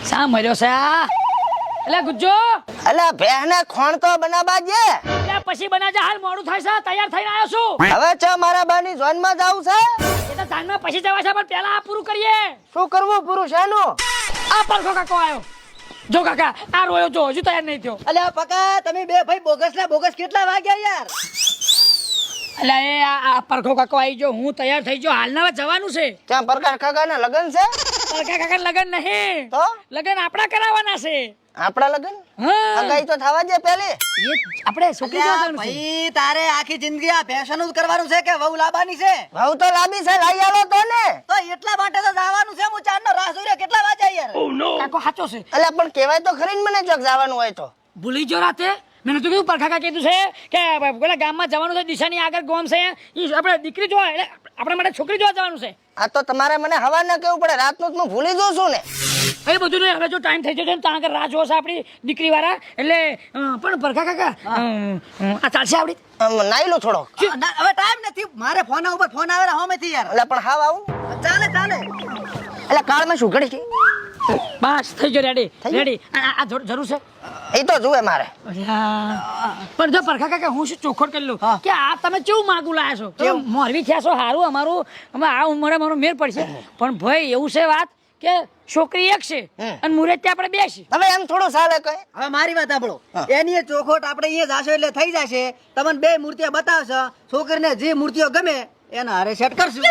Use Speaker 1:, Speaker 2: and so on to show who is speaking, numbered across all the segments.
Speaker 1: શા મર્યો છે આ? એટલે ગુજ્જો
Speaker 2: અલા ભેહને ખોણ તો બનાવવા દે.
Speaker 1: એટલે પછી બનાવજે, હાલ મોડું થાય છે, તૈયાર થઈને આવ્યો છું.
Speaker 2: હવે છે મારા બાની જોનમાં જાવું છે.
Speaker 1: એ તો જાનમાં પછી જવા છે, પણ પહેલા આ પૂરું કરીએ.
Speaker 2: શું કરવું પૂરું શાનું?
Speaker 1: આ પરખો કાકો આવ્યો. જો કાકા આ રોયો, જો હજુ તૈયાર નહીં થયો.
Speaker 3: અલ્યા પકા તમે બે ભાઈ બોગસ ના બોગસ કેટલા વાગ્યા યાર?
Speaker 1: એટલે એ આ પરખો કાકો આવી ગયો, હું તૈયાર થઈ ગયો, હાલના જવાનું છે.
Speaker 2: ત્યાં પ્રકાશ કાકાના લગન છે.
Speaker 1: પરખા કાકા લગન નહીં,
Speaker 2: તો
Speaker 1: લગન આપણા કરાવવાના છે.
Speaker 2: આપણા લગન
Speaker 1: હા
Speaker 2: અગાઈ તો થવા દે પેલી.
Speaker 1: એ આપણે છોકરી
Speaker 3: અલ્યા
Speaker 1: જોવાનું છે.
Speaker 3: ભાઈ તારે આખી જિંદગી આ ફેશન જ કરવાનું છે કે વહુ લાવવાની છે?
Speaker 2: ભાવ તો લાંબી છે, લઈ આલો તો ને.
Speaker 3: તો એટલા માટે તો જવાનું છે. હું ચારનો રાહ જોઈ રહ્યો, કેટલા વાગ્યા યાર?
Speaker 1: કાકો સાચો છે.
Speaker 2: અલા પણ કહેવાય તો ખરી ને મને ચોક જવાનું હોય તો.
Speaker 1: ભૂલી જો રાતે મેં તો કીધું પરખા કાકા કીધું છે કે પેલા ગામમાં જવાનું છે, દિશાની આગળ ગામ છે, ઈ આપણે દીકરી જોવા, એટલે આપણા માટે છોકરી જોવા જવાનું છે.
Speaker 2: આ તો તમારે મને હવા ના કેવું પડે, રાતનું જ હું ભૂલી જઉં છું ને.
Speaker 1: એ બધું નહીં, હવે જો ટાઈમ થઈ જશે ને ત્યાં આગળ રાહ જોશે આપણી દીકરી વાળા, એટલે પણ પરખા કાકા આ ચાલશે આપડી?
Speaker 2: નાઈ લો થોડો.
Speaker 3: ના, હવે ટાઈમ નથી મારે. ફોન ઉપર ફોન આવે હોમેથી યાર.
Speaker 2: એટલે પણ હાવ આવું.
Speaker 3: ચાલે ચાલે.
Speaker 2: એટલે કાળમાં શું ઘડી છે?
Speaker 1: બસ થઈ ગયો, રેડી રેડી. આ જરૂર છે
Speaker 2: એ તો જુએ મારે.
Speaker 1: પણ જો પરખા કાકા હું શું ચોખવટ કરી લઉં કે આ તમે કેવું માગું લાયા છો? તમે મોરવી થયા છો, સારું અમારું અમે આ ઉંમરે મારો મેર પડશે, પણ ભાઈ એવું છે વાત કે છોકરી એક છે અને મુરત ત્યાં આપણે બે છે.
Speaker 2: હવે એમ થોડું ચાલે કઈ.
Speaker 3: હવે મારી વાત સાંભળો. એની એ ચોખોટ આપણે અહીંયા જાશો એટલે થઈ જશે. તમને બે મૂર્તિઓ બતાવશે, છોકરીને જે મૂર્તિઓ ગમે એના હારે સેટ કરશું.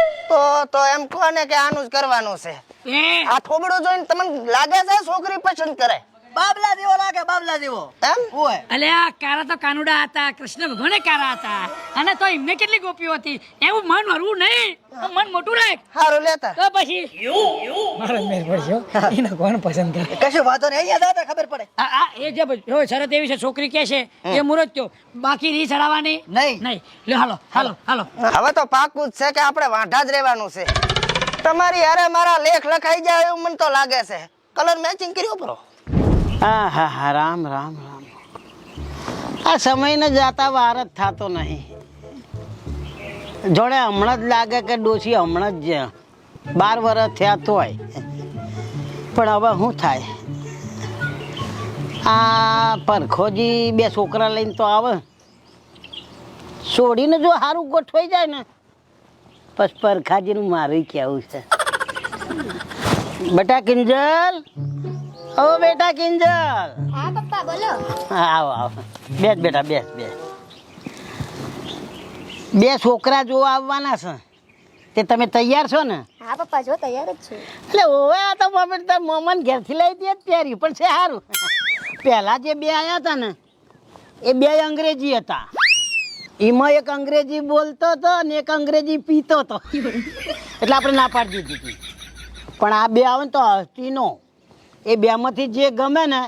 Speaker 2: તો એમ કહો ને કે આનું જ કરવાનું છે.
Speaker 1: એ
Speaker 2: આ થોબડું જોઈને તમને લાગે છે છોકરી પસંદ કરે
Speaker 3: બાબલા જેવો લાગે, બાબલા જેવો
Speaker 2: એમ?
Speaker 3: ઓય
Speaker 1: અલે આ કારા તો કાનુડા હતા, કૃષ્ણ ભગવાને કારા હતા, અને તો એમને કેટલી ગોપીઓ હતી. એવું મન હરવું નહીં, મન મોટું રાખ.
Speaker 2: સારું લેતા.
Speaker 1: તો પછી મારો મેર પડશે, એને કોણ પસંદ કરે?
Speaker 3: કશું વાંધો નહીં, અહીંયા જાતા ખબર પડે.
Speaker 1: આ એ જે શરત એવી છે, છોકરી કે છે એ મુરત થયો, બાકી રી ચડાવવાની
Speaker 3: નહીં.
Speaker 1: નહીં. લે હાલો હાલો હાલો.
Speaker 2: હવે તો પાકું જ છે કે આપણે વાંઢા જ રહેવાનું છે. તમારી હારે મારા લેખ લખાઈ જાય એવું મને તો લાગે છે. કલર મેચિંગ કર્યો પરો.
Speaker 4: હા હા હા, રામ રામ રામ. આ સમયને જાતા વાર જ થતો નહીં. જોડે હમણાં જ લાગે કે ડોશી હમણાં જ 12 વર્ષ થયા તોય. પણ હવે શું થાય? આ પરખોજી બે છોકરા લઈને તો આવે, છોડીને જો સારું ગોઠવાઈ જાય ને પછી પરખાજીનું મારું કેવું છે. બેટા કિંજલ, ઓ બેટા કિંજલ.
Speaker 5: હા પપ્પા બોલો.
Speaker 4: આવો આવો, બેસ બેટા બેસ બેસ. બે છોકરા જોવા આવવાના છે, તે તમે તૈયાર છો ને?
Speaker 5: હા પપ્પા જો તૈયાર જ છું.
Speaker 4: એટલે ઓવે આ તો મમ્મી તાર મોમન ઘેરથી લઈ દે પહેર્યું પણ છે સારું. પહેલા જે બે આવ્યા હતા ને એ બે અંગ્રેજી હતા. એમાં એક અંગ્રેજી બોલતો હતો અને એક અંગ્રેજી પીતો હતો, એટલે આપણે ના પાડી દીધી હતી. પણ આ બે આવે ને તો હસ્તીનો, એ બેમાંથી જે ગમે ને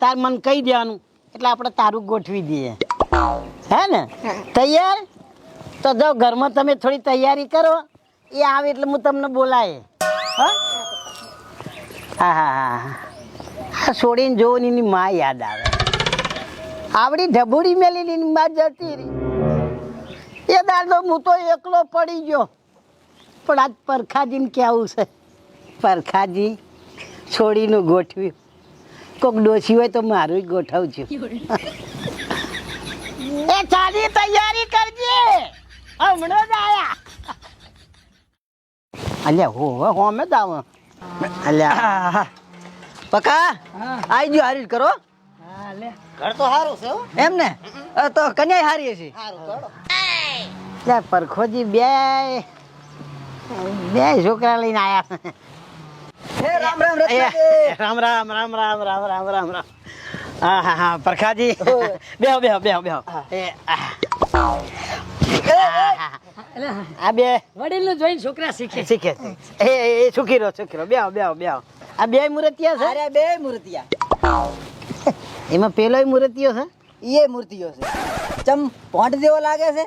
Speaker 4: તાર મને કહી દેવાનું, એટલે આપણે તારું ગોઠવી દઈએ. હે ને? તૈયાર? તો જો ઘરમાં તમે થોડી તૈયારી કરો, એ આવે એટલે હું તમને બોલાય. હા હા હા હા. છોડીને જોવાની એની માં યાદ આવે. આવડી ઢબુડી મેલી એની માં જતી રહી. એ દાદો હું તો એકલો પડી ગયો. પણ આજ પરખાજીને કેવું છે, પરખાજી છોડીનું ગોઠવ્યું. કોક ડોસી હોય તો મારું ગોઠવજો. એ ચાલી તૈયારી કરજે, હમણાં જ આયા. અલ્યા હો હોમે જ આવો. અલ્યા
Speaker 3: પકા આઈ ગયો, હારી કરો.
Speaker 1: હા લે.
Speaker 2: ઘર તો સારું છે હો.
Speaker 3: એમ ને? તો કન્યા હારી છે.
Speaker 4: લે પરખોજી બે છોકરા લઈને આયા.
Speaker 3: હે રામ રામ
Speaker 4: એ,
Speaker 3: રત્નાજી.
Speaker 4: રામ રામ રામ રામ રામ રામ રામ રામ. હા હા હા પરખાજી, બેહો બેહો બેહો બેહો. આ બે
Speaker 1: વડીલ નું જોઈને છોકરા શીખે.
Speaker 4: શીખે છે. એ સુખી રહો બેહો બેહો બેહો. આ બે મૂર્તિયા છે.
Speaker 3: અરે બે મૂર્તિયા.
Speaker 4: એમાં પેલો મૂર્તિયો છે.
Speaker 3: એ મૂર્તિઓ છે. ચમ પોંટ જેવો લાગે છે?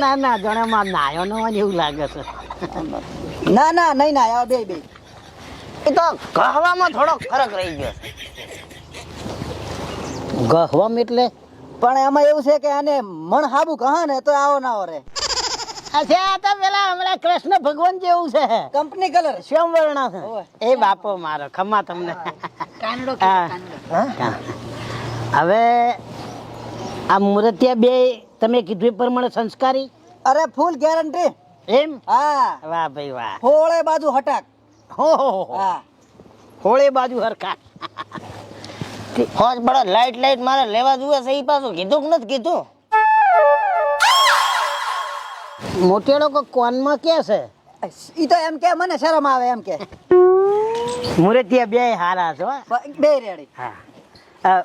Speaker 4: ના ના જાણે માં નાયો ન હોય ને એવું લાગે છે.
Speaker 3: ના ના નહીં ના આવા બે બે.
Speaker 2: એ તો કહેવામાં થોડો ફરક રહી ગયો છે.
Speaker 4: ગહવામ એટલે
Speaker 3: પણ એમાં એવું છે કે આને મણ હાબુ કહા ને તો આવો ના રે.
Speaker 4: અચ્છા આ તો પેલા હમણાં કૃષ્ણ ભગવાન જેવું છે
Speaker 3: કંપની કલર
Speaker 4: શ્યામવર્ણ છે એ બાપો મારો ખમ્મા તમને
Speaker 1: કાનડો
Speaker 4: હા.
Speaker 1: કાનડો
Speaker 4: હવે આ મૂર્તિયા બે તમે કીધું એ પ્રમાણે સંસ્કારી
Speaker 3: અરે ફૂલ ગેરંટી
Speaker 4: એમ
Speaker 3: હા
Speaker 4: વાહ ભાઈ વાહ
Speaker 3: હોળે બાજુ હટાક
Speaker 4: હો
Speaker 3: હા
Speaker 4: હોળે બાજુ હરખા
Speaker 2: હોજ બड़ा લાઈટ મારે લેવા જુએ છે ઈ પાછું કીધું કે નથી કીધું
Speaker 4: મોટે લોકો કોનમાં કે છે
Speaker 3: ઈ તો એમ કે મને શરમ આવે એમ કે
Speaker 4: મૂર્તિયા બે હારા છો
Speaker 3: બે રેડી
Speaker 4: હા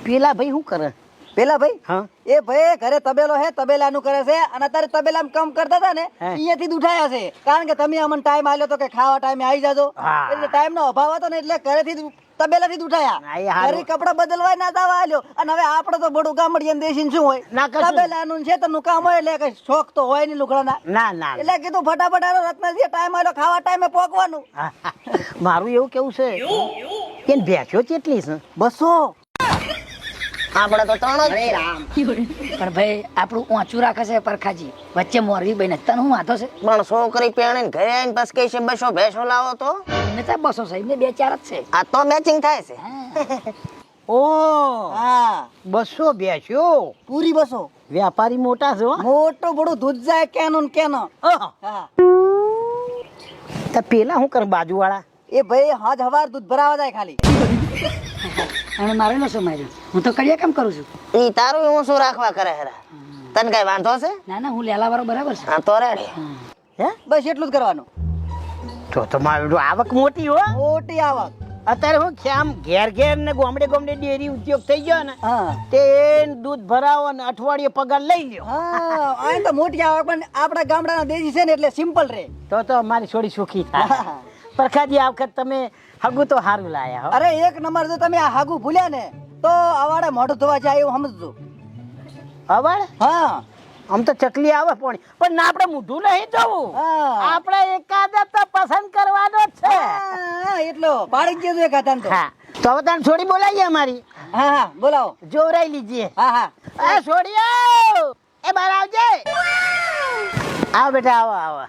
Speaker 4: પેલા ભાઈ શું કરે
Speaker 3: પેલા ભાઈ
Speaker 4: હા
Speaker 3: એ ભાઈ ઘરે તબેલો હે તબેલાનું કરે છે અને અત્યારે તબેલામાં કામ કરતા હતા ને
Speaker 4: હે.
Speaker 3: અહીંયાથી જ ઉઠાયા છે કારણ કે તમે અમને ટાઈમ આલ્યો તો કે ખાવા ટાઈમે આવી જાજો
Speaker 4: હા.
Speaker 3: એટલે ટાઈમ નો અભાવ હતો ને એટલે ઘરેથી જ તબેલાથી જ
Speaker 4: હા, એ
Speaker 3: ઉઠાયા
Speaker 4: હારું.
Speaker 3: ઘરે કપડા બદલવાય ના દાવા આલ્યો અને હવે આપણે તો બડું ગામડિયન દેશી શું હોય
Speaker 4: ના કશું.
Speaker 3: તબેલાનું ખેતરનું કામ હોય એટલે કઈ શોખ તો હોય નહીં લુગડાના
Speaker 4: ના ના
Speaker 3: એટલે કીધું ફટાફટ આલો રત્નજી ટાઈમ આલ્યો ખાવા ટાઈમે પોકવાનું
Speaker 4: મારું એવું કેવું છે કે ભેંસો કેટલી છે
Speaker 3: 200
Speaker 2: આપણે તો 3 જ છે.
Speaker 1: પણ ભાઈ આપણું ઊંચું રાખે છે પરખાજી વચ્ચે મોરવી બહેન તને હું વાંધો છે
Speaker 2: પણ છોકરી પહેણીને ઘરે આવીને પછી કહે છે 200 ભેંસો લાવો તો
Speaker 1: એમને તો 200 છે એમને 2-4 જ છે
Speaker 2: આ તો મેચિંગ થાય છે
Speaker 4: ઓ
Speaker 3: હા
Speaker 4: 200 ભેંસો
Speaker 3: પૂરી 200
Speaker 4: વ્યાપારી મોટા છે હો.
Speaker 3: મોટું બડું દૂધ જાય કેનો ને કેનો
Speaker 4: ઓહ,
Speaker 3: હા
Speaker 4: તો પેલા શું કરે બાજુવાળા
Speaker 3: એ ભાઈ હાજ હવાર દૂધ ભરાવા જાય ખાલી
Speaker 1: અને મારે નસો માર્યું હું તો કડિયા કામ કરું છું
Speaker 2: ઈ તારું હું શું રાખવા કરે હેરા તને કઈ વાંધો છે
Speaker 1: ના ના હું લેલા વાળો બરાબર છે
Speaker 2: હા તો રેડી
Speaker 4: હે
Speaker 3: બસ એટલું જ કરવાનું
Speaker 4: તો તમારું આવક મોટી હો
Speaker 3: મોટી આવક
Speaker 4: અત્યારે હું છે આમ ઘેર ઘેર ને ગામડે ગામડે ડેરી ઉદ્યોગ થઈ ગયો ને
Speaker 3: હા
Speaker 4: તે દૂધ ભરાવો ને અઠવાડિયે પગાર લઈ લ્યો
Speaker 3: હા આ તો મોટી આવક પણ આપણા ગામડાના દેશી છે ને એટલે સિમ્પલ રે
Speaker 4: તો મારી છોડી સુખી થાય પરખાજી આ વખત તમે હગું તો સારું લાયા હો
Speaker 3: અરે એક નંબર જો તમે આ હાગુ ભૂલ્યા ને તો અવાડે મોઢું ધોવા જાય એવું સમજજો
Speaker 4: અવાડ
Speaker 3: હા
Speaker 4: આમ તો ચકલી આવે પણ ના આપણે મોઢું નહીં જવું
Speaker 3: હા.
Speaker 4: આપણે એકાદ તો પસંદ કરવાનો જ છે
Speaker 3: હા, એટલો પાડી જ દેજો એક હાથાને તો
Speaker 4: હા તો હવે તને છોડી બોલાવીએ અમારી
Speaker 3: હા હા બોલાવો
Speaker 4: જોરાઈ લીજીએ
Speaker 3: હા હા
Speaker 4: એ છોડીઓ એ બહાર આવજે આવો બેટા આવો આવો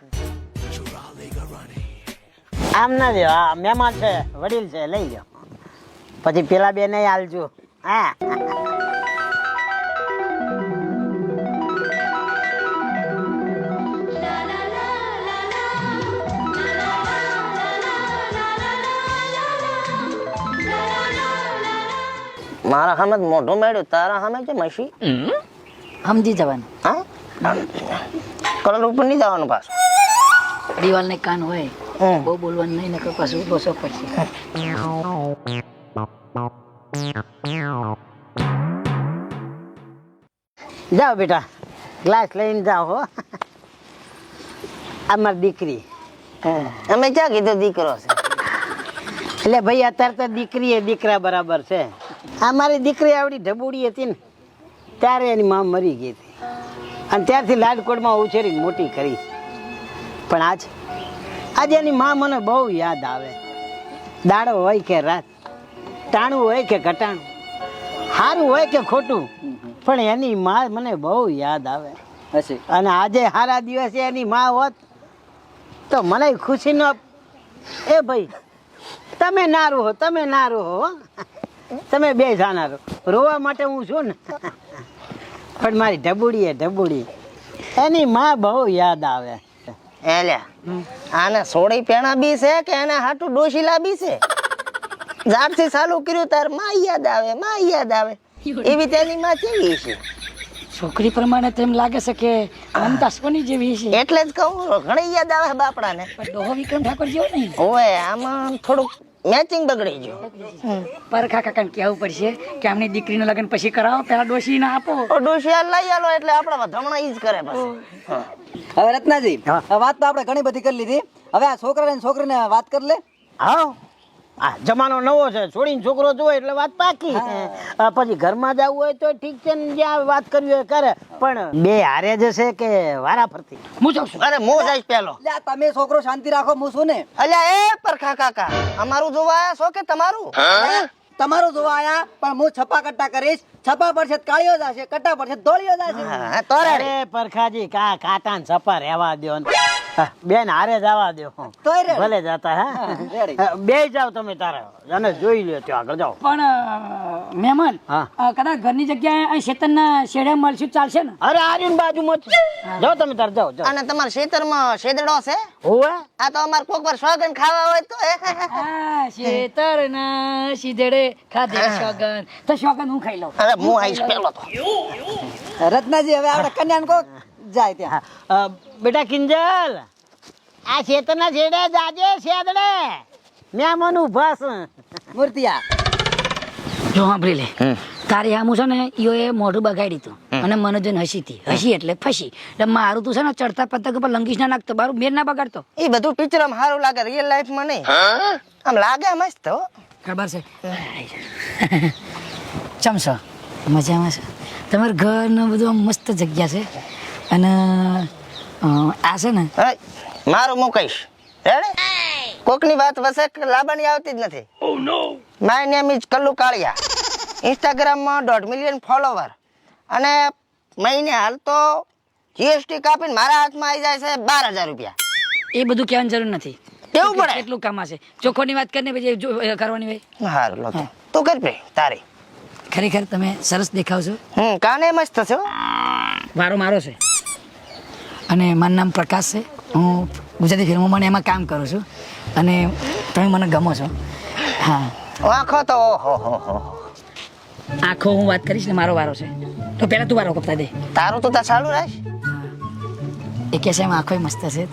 Speaker 4: આમ ના દે હા મહેમાન છે વડીલ છે લઈ લો પછી પેલા બે નહીં હાલજો હા
Speaker 2: મારા સામે જ મોઢું મેળ્યું તારા સામે છે મસી
Speaker 1: સમજી જવાનું
Speaker 2: હા કલર ઉપર નહીં જવાનું પાછું
Speaker 1: દિવાલ ને કાન હોય
Speaker 2: હમ.
Speaker 1: બહુ બોલવાનું નહીં નકર પાછું ડોસો પડશે
Speaker 4: જાઓ બેટા ગ્લાસ લઈને જાઓ હો આ મારી દીકરી
Speaker 2: અમે ક્યાં કીધું દીકરો છે
Speaker 4: એટલે ભાઈ અત્યારે તો દીકરી એ દીકરા બરાબર છે આ મારી દીકરી આવડી ઢબુડી હતી ને ત્યારે એની માં મરી ગઈ હતી અને ત્યારથી લાડકોટમાં ઉછેરી મોટી કરી પણ આજે એની માં મને બહુ યાદ આવે દાડો હોય કે રાત ટાણું હોય કે ઘટાણું સારું હોય કે ખોટું પણ એની માં મને બહુ યાદ આવે
Speaker 3: હશે
Speaker 4: અને આજે સારા દિવસે એની માં હોત તો મને ખુશી ન એ ભાઈ તમે ના રહો તમે બે જાના રહો રોવા માટે હું છું ને પણ મારી ઢબુડી એની માં બહુ યાદ આવે
Speaker 2: એલ્યા આને સોડી પેણા બી છે કે એને હાટું ડોશીલા બી છે જારથી ચાલુ કર્યું તાર માં યાદ આવે એવી તેની માં કેવી છે
Speaker 1: છોકરી પ્રમાણે તેમ લાગે છે કે મમતા સોની જેવી છે
Speaker 2: એટલે જ કહું ઘણી યાદ આવે બાપડાને
Speaker 1: પણ ડોહો વિક્રમ ઠાકોર જેવો નહીં
Speaker 2: ઓય આમાં થોડુંક મેચિંગ બગડી ગયું
Speaker 1: પરખા કાકાને કહેવું પડશે કે આમની દીકરીનું લગ્ન પછી કરાવો પેલા ડોશી ના આપો
Speaker 2: ડોશી લઈ આલો એટલે આપડા ધમણા ઈ જ કરે પછી હા.
Speaker 3: હવે રત્નાજી
Speaker 4: હા.
Speaker 3: આ વાત તો આપણે ઘણી બધી કરી લીધી હવે આ છોકરા ને છોકરીને વાત કરી લે
Speaker 4: હા આ જમાનો નવો છે છોડીને છોકરો જોવે એટલે વાત પાકી પછી ઘરમાં જવું હોય તો ઠીક છે ને જ્યાં વાત કરવી હોય કરે પણ બે હારે જશે કે વારા ફરતી
Speaker 1: હું જાઉં છું
Speaker 2: અરે મો જાય પેલો
Speaker 3: એટલે આ તમે છોકરો શાંતિ રાખો હું શું ને
Speaker 2: અલ્યા એ પરખા કાકા અમારું જોવા આયા છો કે તમારું
Speaker 3: તમારો જોવા આયા પણ હું છપા કટ્ટા કરીશ. છપા પર છે તો કાળિયો જશે, કટ્ટા પર છે તો ધોળિયો જશે.
Speaker 2: હા, તો રે.
Speaker 4: અરે પરખાજી કાંટા ને છપા રહેવા દ્યો ને. બેન હારે જવા દ્યો.
Speaker 3: તોય રે.
Speaker 4: ભલે જતા
Speaker 3: રેડી.
Speaker 4: હા બે જાવ તમે તારે અને જોઈ લ્યો ત્યાં આગળ જાઓ.
Speaker 1: પણ મહેમાન
Speaker 4: હા.
Speaker 1: કદાચ ઘરની જગ્યાએ અહીં શેતનના શેડે મળશું ચાલશે ને?
Speaker 4: અરે આર્યન બાજુમાં જ. જાઓ તમે તારે જાઓ જાઓ.
Speaker 2: અને તમારા ખેતરમાં શેદડો છે?
Speaker 4: હોવે
Speaker 2: આ તો અમાર કોક વાર સોગન ખાવા હોય તો
Speaker 1: આ શેતરના શીધેડે ખાધે શોગન. તો શોગન હું ખાઈ લઉં.
Speaker 2: અરે હું આઈશ પેલો તો.
Speaker 3: રત્નાજી હવે આપણે કન્યાને કોક જાય ત્યાં.
Speaker 4: બેટા કિંજલ આ ખેતરના છેડે જાજે શેદડે મહેમાન ઉભા છે.
Speaker 3: મૂર્તિયા
Speaker 1: જો સાંભળી લે, તારી આમું છે ને ઈઓએ મોઢું બગાડી તું અને મને જોઈને હસી એટલે ફસી. એટલે મારું તું છે ને ચડતા પતંગ ઉપર લંગીશ ના નાખતો, મારું મેર ના બગાડતો.
Speaker 2: એ બધું પિક્ચરમાં સારું લાગે, રિયલ લાઈફમાં નહીં. આમ લાગે મસ્ત હો.
Speaker 1: ખબર છે ચમસો મજામાં છે? તમારું ઘર ને બધું આમ મસ્ત જગ્યા છે. અને આ છે ને
Speaker 2: હે, મારું હું કહીશ રેડે. કોકની વાત વસે લાબાની આવતી જ નથી. માય નેમ ઇઝ કલ્લુ કાળિયા. ઇન્સ્ટાગ્રામમાં 1.5 મિલિયન ફોલોવર અને મહિને હાલ તો જીએસટી કાપીને મારા હાથમાં આવી જાય છે 12,000 રૂપિયા.
Speaker 1: એ બધું કહેવાની જરૂર નથી.
Speaker 2: કેવું પડે?
Speaker 1: કેટલું કામ છે? ચોખ્ખોની વાત કરીને પછી કરવાની હોય.
Speaker 2: હારું લો તો. તું કર પે તારી.
Speaker 1: ખરેખર તમે સરસ દેખાવ છો.
Speaker 2: કાને મસ્ત છે હો.
Speaker 1: વારો મારો છે. અને મારું નામ પ્રકાશ છે. હું ગુજરાતી ફિલ્મોમાં એમાં કામ કરું છું અને તમે મને ગમો છો. હા,
Speaker 2: આંખો તો ઓહો હો હો.
Speaker 1: આખો હું વાત કરીશ ને મારો વારો છે તો પહેલા તું વારો કપતા દે.
Speaker 2: તારું તો ચાલુ રાખ.
Speaker 1: એ કહે છે એમ આંખોય મસ્ત છે,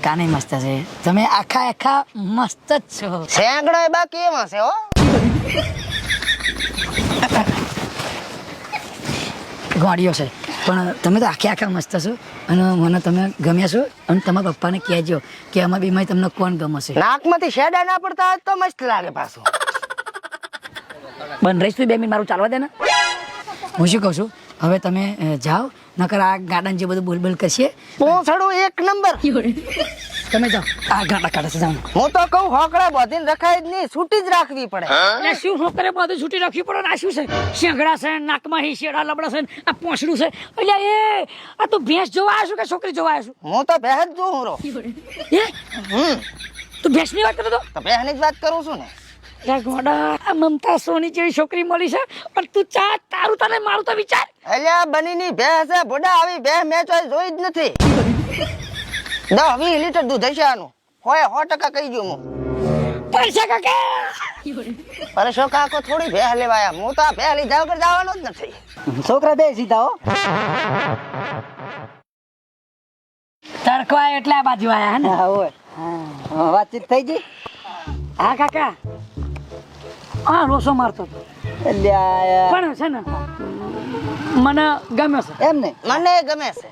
Speaker 1: કાને મસ્ત છે, તમે આખા મસ્ત જ છો.
Speaker 2: સેંગડો એ બાકી એમાં છે હો.
Speaker 1: ગોળીઓ છે પણ તમે તો આખા મસ્ત છો અને મને તમે ગમ્યા છો. અને તમારા પપ્પાને કહેજો કે આમાં બીમાં તમને કોણ ગમશે.
Speaker 2: નાકમાંથી શેડા ના પડતા હોય તો મસ્ત લાગે પાછું.
Speaker 1: બંધ રહીશ તું 2 મિનિટ, મારું ચાલવા દે ને. હું શું કહું છું, હવે તમે જાઓ, નકર આ ગાર્ડન જે બધું બોલબોલ કરશે.
Speaker 2: પોસડું એક નંબર.
Speaker 1: તમે જાઓ, આ ગાડા કાઢે છે, જાઓ.
Speaker 2: હું તો કહું હોકડા બધીને રખાય જ નહીં, છૂટી જ રાખવી પડે.
Speaker 1: એટલે શું હોકરે બધું છૂટી રાખવી પડે ને? આ શું છે? શેંગડા છે, નાકમાં શેડા લબડા છે, આ પોસડું છે. એટલે આ તો ભેંસ જોવા આવ્યો છું કે છોકરી જોવા આવ્યો છું?
Speaker 2: હું તો બહેન જોઉં રો.
Speaker 1: તું ભેંસની વાત કરતો?
Speaker 2: તો બહેની જ વાત કરું છું ને.
Speaker 1: આ મમતા સોની જેવી છોકરી મળી છે પણ તું તારું તને મારું તો વિચાર.
Speaker 2: અલ્યા બનીની ભેંસ છે બોડા, આવી ભેંસ મેં તો જોઈ જ નથી. 10-20 લીટર દૂધ હશે આનું. 100% કહી ગયું હું.
Speaker 1: પૈસા કાકા
Speaker 2: અરે શું કાકો થોડી ભેંસ લેવાયા, હું તો આ ભેંસ લીધા વગર જવાનો જ નથી.
Speaker 3: છોકરા બે સીધા હો.
Speaker 1: તડકો આવ્યો એટલે આ બાજુ આયા હે ને?
Speaker 3: હા હોય. હા, વાતચીત થઈ ગઈ.
Speaker 1: હા કાકા, હા રોસો મારતો હતો
Speaker 3: અલ્યા,
Speaker 1: પણ છે ને મને ગમ્યો છે.
Speaker 3: એમ ને
Speaker 2: મને ગમે છે.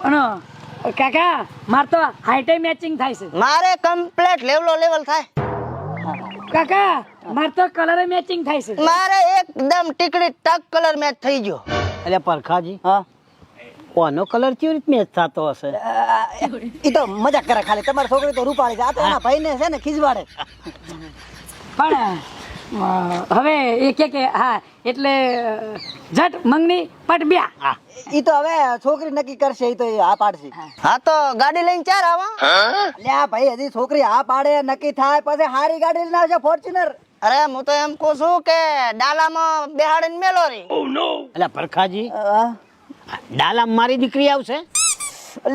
Speaker 1: અને કાકા માર તો હાઈટે મેચિંગ થાય છે.
Speaker 2: મારે કમ્પ્લીટ લેવલ થાય.
Speaker 1: કાકા માર તો કલર મેચિંગ થાય છે.
Speaker 2: મારે એકદમ ટીકડી ટક કલર મેચ થઈ ગયો.
Speaker 4: એટલે પરખાજી
Speaker 3: હા
Speaker 4: કોનો કલર કેવી રીતે મેચ થતો હશે?
Speaker 3: ઈ તો મજાક કરે ખાલી. તમારી છોકરી તો રૂપાળી છે, આ તો એના ભાઈને છે ને ખીજવાડે.
Speaker 1: પણ હવે એ કે હા એટલે જટ મંગની પટ બ્યા.
Speaker 3: ઈ તો હવે છોકરી નક્કી કરશે, ઈ તો હા પાડશે.
Speaker 2: હા તો ગાડી લઈને ચાર આવા.
Speaker 3: લ્યા ભાઈ, હજી છોકરી હા પાડે, નક્કી થાય પછી હારી ગાડી લઈને આવશે, ફોર્ચ્યુનર.
Speaker 2: અરે હું તો એમ કહું છું કે ડાલામાં બેહાડીને મેલો રી.
Speaker 4: એટલે પરખાજી ડાલા મારી દીકરી આવશે?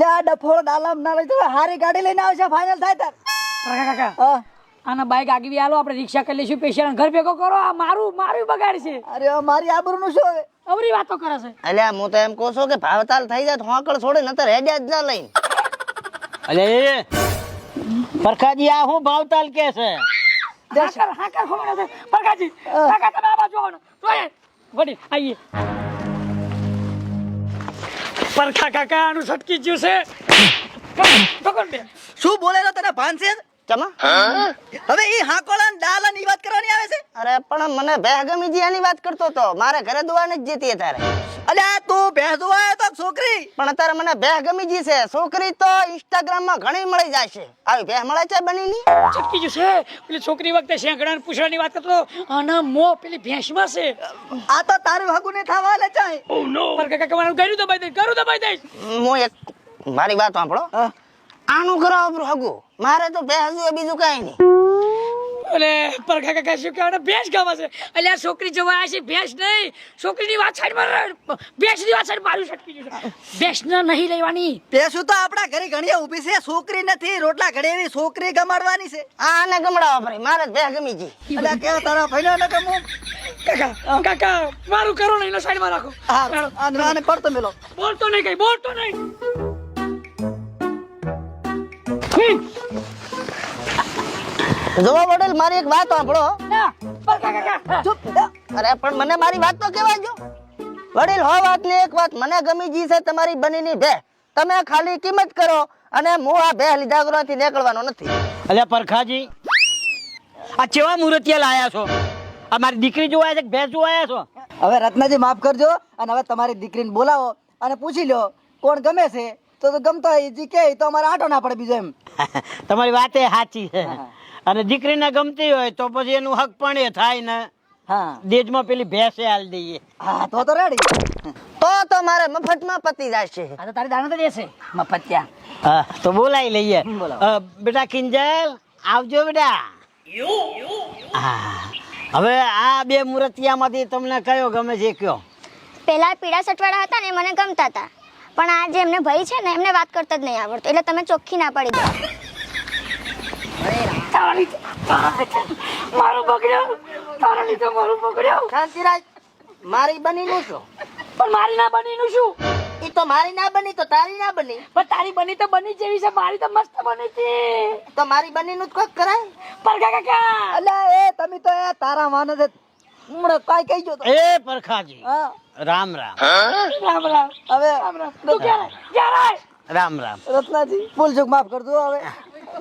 Speaker 3: લ્યા ડફોળ ડાલામ ના લઈ તો હારી ગાડી લઈને આવશે, ફાઇનલ થાય તાર.
Speaker 1: કાકા
Speaker 3: હા.
Speaker 1: આના બાઈક આગવી આલો, આપણે રિક્ષા કરી લઈશું, પેશિયલ ઘર ભેગો કરો. આ મારું બગાડ છે.
Speaker 3: અરે મારી આબરૂનું શું હવે?
Speaker 1: અવરી વાતો કરે છે.
Speaker 2: અલ્યા હું તો એમ કહું છું કે ભાવતાલ થઈ જાય તો હોકળ છોડે નતર હેડ્યા જ ના લઈને.
Speaker 4: અલે પરખાજી આ હું ભાવતાલ કે છે?
Speaker 1: હા કર હોવાનો છે. પરકાજી કાકા તમે આ બાજુ આવો ને. જોઈએ વડી આઈએ. પરખા કાકા આનું છટકી ગયું છે. પકડ બે.
Speaker 3: શું બોલેલો તને ભાન છે?
Speaker 2: ચમા
Speaker 3: હવે ઈ હાકોળા ને ડાલા ની વાત કરવાની આવે છે?
Speaker 2: અરે પણ મને ભેહ ગમી જી એની વાત કરતો તો. મારે ઘરે દુવા નથી જતી તારે.
Speaker 3: અલ્યા તું ભેંસ જોવાયો તો છોકરી
Speaker 2: પણ અત્યારે મને ભેહ ગમી ગઈ છે. છોકરી તો ઇન્સ્ટાગ્રામ માં ઘણી મળી જાય છે. આવી ભેહ મળે છે બનીની?
Speaker 1: ચટકી જશે પેલી છોકરી વખતે શેંકડા ને પૂછડાની વાત કરતો આના મો પેલી ભેંસમાં છે.
Speaker 3: આ તો તારું હગું ને થવા લે ચાય
Speaker 1: પર કાકા કમાનું કર્યું દબાઈ દઈશ, કરું દબાઈ દઈશ.
Speaker 2: હું એક મારી વાત સાંભળો. આનું કરો આપણું હગું. મારે તો ભેહ જોઈએ બીજું કઈ નહીં.
Speaker 1: અરે પર કાકા શું કહેવાય ભેંસ ગાવા છે. એટલે આ છોકરી જોવા આવ્યા છે ભેંસ નહીં. છોકરીની વાત સાઈડ માં ભેંસની વાત સાઈડ મારું છટકી જશે. ભેંસ ના નહીં લેવાની.
Speaker 3: ભેંસું તો આપણા ઘરે ઘણી ઊભી છે છોકરી નથી રોટલા ઘડે એવી છોકરી ગમાડવાની છે
Speaker 2: આને ગમડાવો ભાઈ. મારે જ ભેહ ગમી ગઈ.
Speaker 3: અલ્યા કે તારા ભાઈનો ને કે હું
Speaker 1: કાકા કાકા મારું કરો ને એનો સાઈડ માં રાખો.
Speaker 3: આને પડતો મેલો
Speaker 1: બોલતો નહીં કઈ બોલતો નહીં.
Speaker 2: જોવા વડીલ મારી એક વાત સાંભળો.
Speaker 1: ના પર કાકા
Speaker 3: ચૂપ
Speaker 2: અરે પણ મને મારી વાત તો કહેવા જો. વડીલ હો વાત ને એક વાત મને ગમી ગઈ છે તમારી બનીની ભેહ. તમે ખાલી કિંમત કરો અને હું આ ભેહ લીધા વગરથી નીકળવાનો નથી.
Speaker 4: અલ્યા પરખાજી આ કેવા મૂર્તિયા લાયા છો? આ મારી દીકરી જોવા છે કે ભેંસ જોવા આવ્યા છો?
Speaker 3: હવે રત્નાજી માફ કરજો અને હવે તમારી દીકરીને બોલાવો અને પૂછી લો કોણ ગમે છે તો ગમતો હોય જી કે તો અમારે આટો ના પડે બીજો એમ
Speaker 4: તમારી વાત એ સાચી છે. અને દીકરીને ગમતી હોય તો પછી એનું હક પણ એ થાય ને.
Speaker 3: હા
Speaker 4: દેજમાં પેલી ભેંસે હાલ દઈએ.
Speaker 3: હા તો રેડી
Speaker 2: તો મારે મફતમાં પતી જાય છે.
Speaker 1: આ તો તારી દાણા તો દેશે મફતિયા.
Speaker 4: હા તો બોલાવી લઈએ.
Speaker 3: બોલાવો.
Speaker 4: બેટા કિંજલ આવજો બેટા. હા હવે આ બે મૂર્તિયામાંથી તમને કયો ગમે છે કયો?
Speaker 5: પેલા પીળા સટવાળા હતા ને એ મને ગમતા હતા, પણ આ જે એમને ભાઈ છે ને એમને વાત કરતા જ નહીં આવડતું, એટલે તમે ચોખ્ખી ના પાડી દો.
Speaker 1: તારા લીધે મારું બગડ્યો. તારા લીધે મારું બગડ્યો.
Speaker 2: શાંતિ રાખ. મારી બનીનું શું?
Speaker 1: પણ મારી ના બનીનું શું?
Speaker 2: ઈ તો મારી ના બની તો તારી ના બની.
Speaker 1: પણ તારી બની તો બની જેવી છે, મારી તો મસ્ત બની છે.
Speaker 2: તો મારી બનીનું જ કોક કરાય.
Speaker 1: પર કાકા
Speaker 3: અલ્યા એ તમે તો એ તારા માને છે હમણાં કાઈ કહી ગયો તો
Speaker 4: એ પરખાજી
Speaker 3: હા
Speaker 4: રામ રામ.
Speaker 1: રામ રામ
Speaker 3: હવે
Speaker 1: રામ રામ. તું ક્યારે ક્યારે?
Speaker 4: રામ રામ.
Speaker 3: રત્નાજી ભૂલ ચૂક માફ કરજો. હવે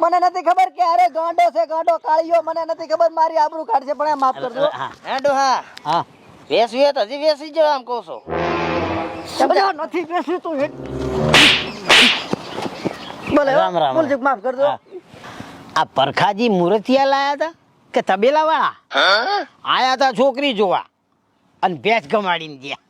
Speaker 3: મને નથી ખબર કે અરે ગાંડો છે ગાંડો કાળિયો, મને નથી ખબર મારી આબરૂ કાઢશે પણ એ માફ કરજો.
Speaker 4: હા
Speaker 2: હે ડોહા
Speaker 4: હા
Speaker 2: વેસવી તો હજી વેસી જો આમ કહું છું.
Speaker 3: અલ્યા નથી બેસી તું હેઠ. બોલે
Speaker 4: રામ રામ.
Speaker 3: ભૂલ ચૂક માફ કરજો.
Speaker 4: હા. આ પરખાજી મૂર્તિયા લાયા હતા કે તબેલા વાળા આયા હતા છોકરી જોવા અને ભેંસ ગમાડીને ગયા.